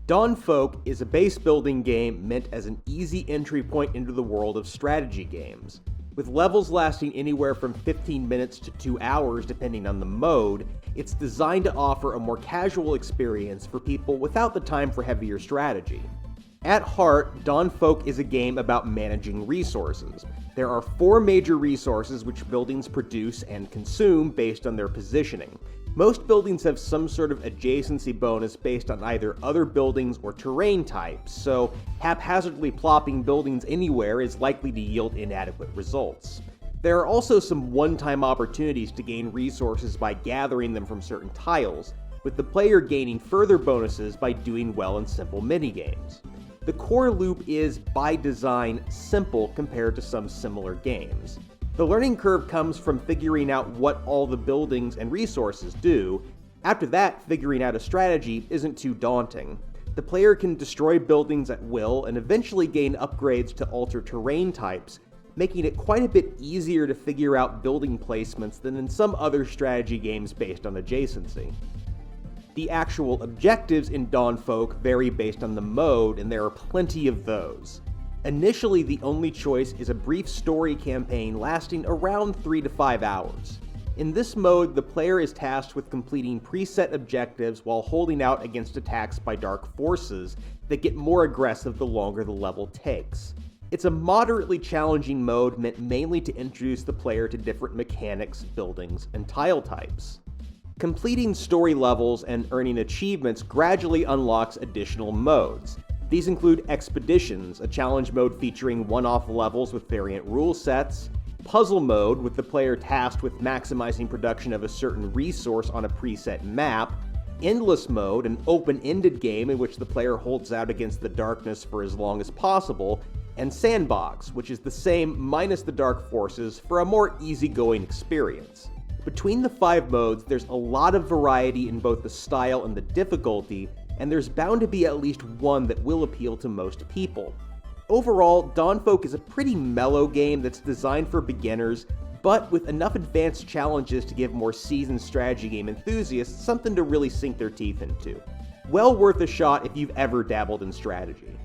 Dawnfolk is a base building game meant as an easy entry point into the world of strategy games. With levels lasting anywhere from 15 minutes to 2 hours depending on the mode, it's designed to offer a more casual experience for people without the time for heavier strategy. At heart, Dawnfolk is a game about managing resources. There are 4 major resources which buildings produce and consume based on their positioning. Most buildings have some sort of adjacency bonus based on either other buildings or terrain types, so haphazardly plopping buildings anywhere is likely to yield inadequate results. There are also some one-time opportunities to gain resources by gathering them from certain tiles, with the player gaining further bonuses by doing well in simple minigames. The core loop is, by design, simple compared to some similar games. The learning curve comes from figuring out what all the buildings and resources do. After that, figuring out a strategy isn't too daunting. The player can destroy buildings at will and eventually gain upgrades to alter terrain types, making it quite a bit easier to figure out building placements than in some other strategy games based on adjacency. The actual objectives in Dawnfolk vary based on the mode, and there are plenty of those. Initially, the only choice is a brief story campaign lasting around 3 to 5 hours. In this mode, the player is tasked with completing preset objectives while holding out against attacks by dark forces that get more aggressive the longer the level takes. It's a moderately challenging mode meant mainly to introduce the player to different mechanics, buildings, and tile types. Completing story levels and earning achievements gradually unlocks additional modes. These include Expeditions, a challenge mode featuring one-off levels with variant rule sets, Puzzle mode, with the player tasked with maximizing production of a certain resource on a preset map, Endless mode, an open-ended game in which the player holds out against the darkness for as long as possible, and Sandbox, which is the same minus the dark forces for a more easygoing experience. Between the 5 modes, there's a lot of variety in both the style and the difficulty, and there's bound to be at least one that will appeal to most people. Overall, Dawnfolk is a pretty mellow game that's designed for beginners, but with enough advanced challenges to give more seasoned strategy game enthusiasts something to really sink their teeth into. Well worth a shot if you've ever dabbled in strategy.